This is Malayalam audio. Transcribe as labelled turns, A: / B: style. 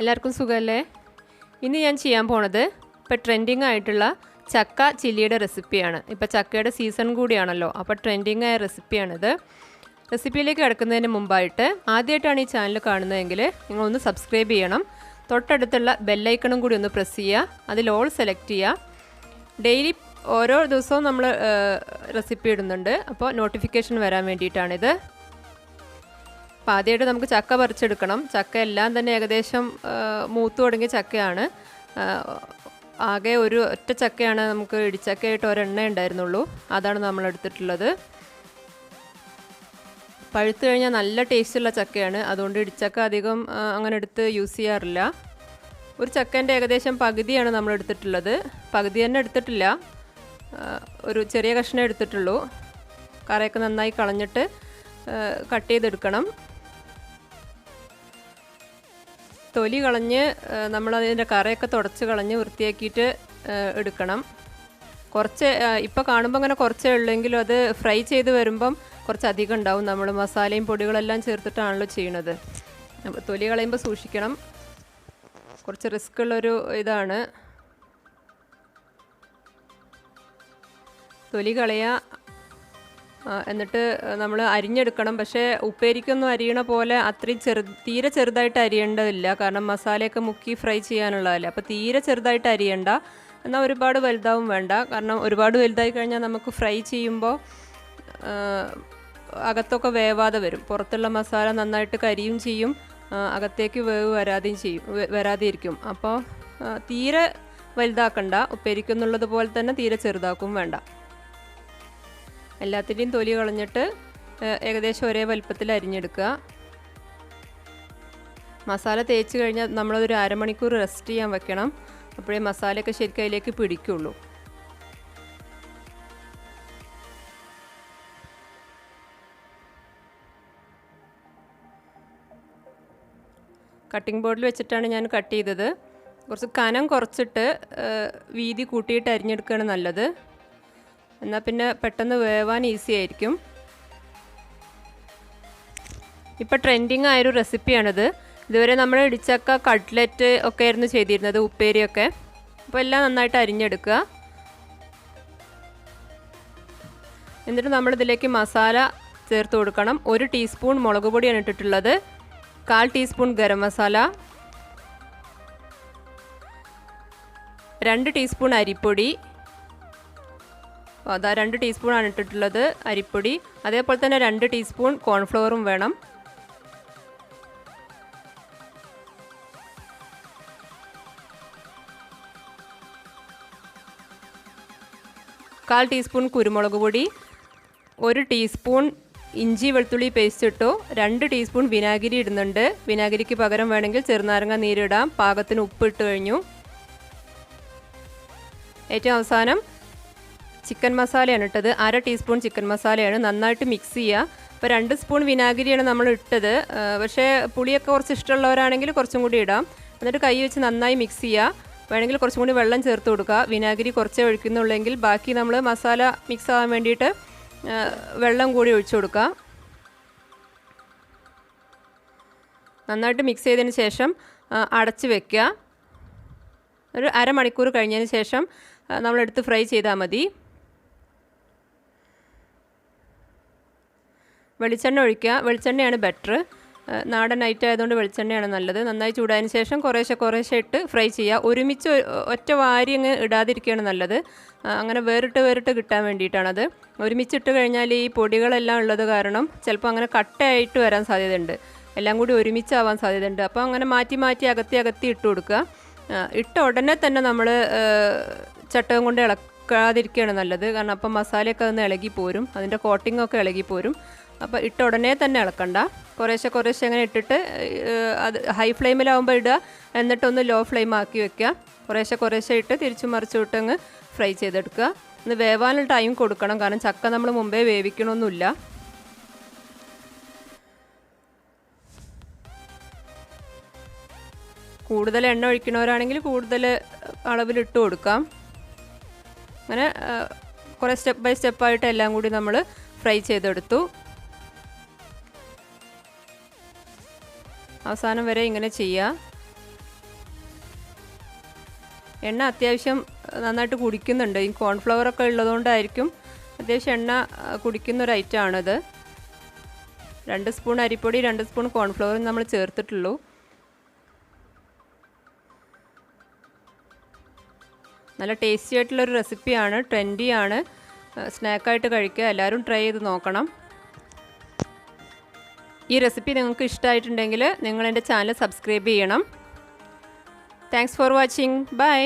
A: എല്ലാവർക്കും സുഖമല്ലേ? ഇന്ന് ഞാൻ ചെയ്യാൻ പോണത് ഇപ്പോൾ ട്രെൻഡിങ് ആയിട്ടുള്ള ചക്ക ചില്ലിയുടെ റെസിപ്പിയാണ്. ഇപ്പോൾ ചക്കയുടെ സീസൺ കൂടിയാണല്ലോ, അപ്പോൾ ട്രെൻഡിങ് ആയ റെസിപ്പിയാണിത്. റെസിപ്പിയിലേക്ക് കിടക്കുന്നതിന് മുമ്പായിട്ട് ആദ്യമായിട്ടാണ് ഈ ചാനൽ കാണുന്നതെങ്കിൽ നിങ്ങളൊന്ന് സബ്സ്ക്രൈബ് ചെയ്യണം. തൊട്ടടുത്തുള്ള ബെല്ലൈക്കണും കൂടി ഒന്ന് പ്രസ് ചെയ്യുക, അതിൽ ഓൾ സെലക്ട് ചെയ്യുക. ഡെയിലി ഓരോ ദിവസവും നമ്മൾ റെസിപ്പി ഇടുന്നുണ്ട്, അപ്പോൾ നോട്ടിഫിക്കേഷൻ വരാൻ വേണ്ടിയിട്ടാണിത്. അപ്പോൾ ആദ്യമായിട്ട് നമുക്ക് ചക്ക പറിച്ചെടുക്കണം. ചക്ക എല്ലാം തന്നെ ഏകദേശം മൂത്ത് തുടങ്ങിയ ചക്കയാണ്. ആകെ ഒരു ഒറ്റ ചക്കയാണ് നമുക്ക് ഇടിച്ചക്കയായിട്ട് ഒരെണ്ണ ഉണ്ടായിരുന്നുള്ളൂ, അതാണ് നമ്മൾ എടുത്തിട്ടുള്ളത്. പഴുത്ത് കഴിഞ്ഞാൽ നല്ല ടേസ്റ്റുള്ള ചക്കയാണ്, അതുകൊണ്ട് ഇടിച്ചക്ക അധികം അങ്ങനെ എടുത്ത് യൂസ് ചെയ്യാറില്ല. ഒരു ചക്കേൻ്റെ ഏകദേശം പകുതിയാണ് നമ്മൾ എടുത്തിട്ടുള്ളത്. പകുതി തന്നെ എടുത്തിട്ടില്ല, ഒരു ചെറിയ കഷ്ണം എടുത്തിട്ടുള്ളൂ. കറയൊക്കെ നന്നായി കളഞ്ഞിട്ട് കട്ട് ചെയ്തെടുക്കണം. തൊലി കളഞ്ഞ് നമ്മളതിൻ്റെ കറയൊക്കെ തുടച്ച് കളഞ്ഞ് വൃത്തിയാക്കിയിട്ട് എടുക്കണം. കുറച്ച് ഇപ്പോൾ കാണുമ്പോൾ അങ്ങനെ കുറച്ചേ ഉള്ളെങ്കിലും അത് ഫ്രൈ ചെയ്ത് വരുമ്പം കുറച്ചധികം ഉണ്ടാവും. നമ്മൾ മസാലയും പൊടികളെല്ലാം ചേർത്തിട്ടാണല്ലോ ചെയ്യണത്. അപ്പോൾ തൊലി കളയുമ്പോൾ സൂക്ഷിക്കണം, കുറച്ച് റിസ്ക് ഉള്ളൊരു ഇതാണ്. തൊലി കളയുക, എന്നിട്ട് നമ്മൾ അരിഞ്ഞെടുക്കണം. പക്ഷേ ഉപ്പേരിക്കൊന്നും അരിയണ പോലെ അത്രയും തീരെ ചെറുതായിട്ട് അരിയേണ്ടതില്ല, കാരണം മസാലയൊക്കെ മുക്കി ഫ്രൈ ചെയ്യാനുള്ളതല്ലേ. അപ്പോൾ തീരെ ചെറുതായിട്ട് അരിയണ്ട, എന്നാൽ ഒരുപാട് വലുതാവും വേണ്ട. കാരണം ഒരുപാട് വലുതായി കഴിഞ്ഞാൽ നമുക്ക് ഫ്രൈ ചെയ്യുമ്പോൾ അകത്തൊക്കെ വേവാതെ വരും. പുറത്തുള്ള മസാല നന്നായിട്ട് കരിയും ചെയ്യും, അകത്തേക്ക് വേവ് വരാതെയിരിക്കും. അപ്പോൾ തീരെ വലുതാക്കണ്ട, ഉപ്പേരിക്കുന്നുള്ളത് പോലെ തന്നെ തീരെ ചെറുതാക്കും വേണ്ട. എല്ലാത്തിൻ്റെയും തൊലി കളഞ്ഞിട്ട് ഏകദേശം ഒരേ വലുപ്പത്തിൽ അരിഞ്ഞെടുക്കുക. മസാല തേച്ച് കഴിഞ്ഞാൽ നമ്മളതൊരു അരമണിക്കൂർ റെസ്റ്റ് ചെയ്യാൻ വെക്കണം, അപ്പോഴേ മസാലയൊക്കെ ശരിക്കും അതിലേക്ക് പിടിക്കുള്ളൂ. കട്ടിംഗ് ബോർഡിൽ വെച്ചിട്ടാണ് ഞാൻ കട്ട് ചെയ്തത്. കുറച്ച് കനം കുറച്ചിട്ട് വീതി കൂട്ടിയിട്ട് അരിഞ്ഞെടുക്കുകയാണ് നല്ലത്, എന്നാൽ പിന്നെ പെട്ടെന്ന് വേവാൻ ഈസി ആയിരിക്കും. ഇപ്പോൾ ട്രെൻഡിങ് ആയൊരു റെസിപ്പിയാണിത്. ഇതുവരെ നമ്മൾ ഇടിച്ചക്ക കട്ട്ലറ്റ് ഒക്കെ ആയിരുന്നു ചെയ്തിരുന്നത്, ഉപ്പേരിയൊക്കെ. അപ്പോൾ എല്ലാം നന്നായിട്ട് അരിഞ്ഞെടുക്കുക. എന്നിട്ട് നമ്മളിതിലേക്ക് മസാല ചേർത്ത് കൊടുക്കണം. 1 ടീസ്പൂൺ മുളക് പൊടിയാണ് ഇട്ടിട്ടുള്ളത്, 1/4 ടീസ്പൂൺ ഗരം മസാല, 2 ടീസ്പൂൺ അരിപ്പൊടി. അതാ 2 ടീസ്പൂണാണ് ഇട്ടിട്ടുള്ളത് അരിപ്പൊടി. അതേപോലെ തന്നെ 2 ടീസ്പൂൺ കോൺഫ്ലവറും വേണം. കാൽ ടീസ്പൂൺ കുരുമുളക് പൊടി, 1 ടീസ്പൂൺ ഇഞ്ചി വെളുത്തുള്ളി പേസ്റ്റ് ഇട്ടു, 2 ടീസ്പൂൺ വിനാഗിരി ഇടുന്നുണ്ട്. വിനാഗിരിക്ക് പകരം വേണമെങ്കിൽ ചെറുനാരങ്ങ നീരിടാം. പാകത്തിന് ഉപ്പ് ഇട്ട് കഴിഞ്ഞു. ഏറ്റവും അവസാനം ചിക്കൻ മസാലയാണ് ഇട്ടത്, 1/2 ടീസ്പൂൺ ചിക്കൻ മസാലയാണ്. നന്നായിട്ട് മിക്സ് ചെയ്യുക. ഇപ്പോൾ 2 സ്പൂൺ വിനാഗിരിയാണ് നമ്മൾ ഇട്ടത്, പക്ഷേ പുളിയൊക്കെ കുറച്ച് ഇഷ്ടമുള്ളവരാണെങ്കിൽ കുറച്ചും കൂടി ഇടാം. എന്നിട്ട് കൈ വെച്ച് നന്നായി മിക്സ് ചെയ്യുക. വേണമെങ്കിൽ കുറച്ചും കൂടി വെള്ളം ചേർത്ത് കൊടുക്കുക. വിനാഗിരി കുറച്ചേ ഒഴിക്കുന്നുള്ളെങ്കിൽ ബാക്കി നമ്മൾ മസാല മിക്സ് ആവാൻ വേണ്ടിയിട്ട് വെള്ളം കൂടി ഒഴിച്ചു കൊടുക്കുക. നന്നായിട്ട് മിക്സ് ചെയ്തതിന് ശേഷം അടച്ച് വെക്കുക. ഒരു അരമണിക്കൂർ കഴിഞ്ഞതിന് ശേഷം നമ്മളെടുത്ത് ഫ്രൈ ചെയ്താൽ മതി. വെളിച്ചെണ്ണ ഒഴിക്കുക, വെളിച്ചെണ്ണയാണ് ബെറ്റർ. നാടൻ ഐറ്റം ആയതുകൊണ്ട് വെളിച്ചെണ്ണയാണ് നല്ലത്. നന്നായി ചൂടായതിന് ശേഷം കുറേശ്ശെ ഇട്ട് ഫ്രൈ ചെയ്യുക. ഒരുമിച്ച് ഒറ്റ വാരി അങ്ങ് ഇടാതിരിക്കുകയാണ് നല്ലത്, അങ്ങനെ വേറിട്ട് കിട്ടാൻ വേണ്ടിയിട്ടാണത്. ഒരുമിച്ചിട്ട് കഴിഞ്ഞാൽ ഈ പൊടികളെല്ലാം ഉള്ളത് കാരണം ചിലപ്പോൾ അങ്ങനെ കട്ടയായിട്ട് വരാൻ സാധ്യതയുണ്ട്, എല്ലാം കൂടി ഒരുമിച്ചാവാൻ സാധ്യതയുണ്ട്. അപ്പോൾ അങ്ങനെ മാറ്റി അകത്തി ഇട്ട് കൊടുക്കുക. ഇട്ട ഉടനെ തന്നെ നമ്മൾ ചട്ടകം കൊണ്ട് ഇളക്കാതിരിക്കുകയാണ് നല്ലത്, കാരണം അപ്പം മസാലയൊക്കെ ഒന്ന് ഇളകിപ്പോരും, അതിൻ്റെ കോട്ടിങ്ങൊക്കെ ഇളകിപ്പോരും. അപ്പോൾ ഇട്ട ഉടനെ തന്നെ ഇളക്കണ്ട, കുറേശ്ശെ അങ്ങനെ ഇട്ടിട്ട് അത് ഹൈ ഫ്ലെയിമിലാവുമ്പോൾ ഇടുക, എന്നിട്ടൊന്ന് ലോ ഫ്ലെയിം ആക്കി വെക്കുക. കുറേശ്ശെ ഇട്ട് തിരിച്ചു മറിച്ചു വിട്ടങ്ങ് ഫ്രൈ ചെയ്തെടുക്കുക. ഒന്ന് വേവാനുള്ള ടൈം കൊടുക്കണം, കാരണം ചക്ക നമ്മൾ മുമ്പേ വേവിക്കണമൊന്നുമില്ല. കൂടുതൽ എണ്ണ ഒഴിക്കണവരാണെങ്കിൽ കൂടുതൽ അളവിലിട്ട് കൊടുക്കാം. അങ്ങനെ കുറേ സ്റ്റെപ്പ് ബൈ സ്റ്റെപ്പായിട്ട് എല്ലാം കൂടി നമ്മൾ ഫ്രൈ ചെയ്തെടുത്തു. അവസാനം വരെ ഇങ്ങനെ ചെയ്യുക. എണ്ണ അത്യാവശ്യം നന്നായിട്ട് കുടിക്കുന്നുണ്ട്. ഈ കോൺഫ്ലവറൊക്കെ ഉള്ളതുകൊണ്ടായിരിക്കും അത്യാവശ്യം എണ്ണ കുടിക്കുന്നൊരു ഐറ്റമാണിത്. 2 സ്പൂൺ അരിപ്പൊടി 2 സ്പൂൺ കോൺഫ്ലവർ നമ്മൾ ചേർത്തിട്ടുള്ളൂ. നല്ല ടേസ്റ്റി ആയിട്ടുള്ളൊരു റെസിപ്പിയാണ്, ട്രെൻഡിയാണ്. സ്നാക്കായിട്ട് കഴിക്കുക. എല്ലാവരും ട്രൈ ചെയ്ത് നോക്കണം. ഈ റെസിപ്പി നിങ്ങൾക്ക് ഇഷ്ടമായിട്ടുണ്ടെങ്കിൽ നിങ്ങൾ എൻ്റെ ചാനൽ സബ്സ്ക്രൈബ് ചെയ്യണം. Thanks for watching. ബൈ.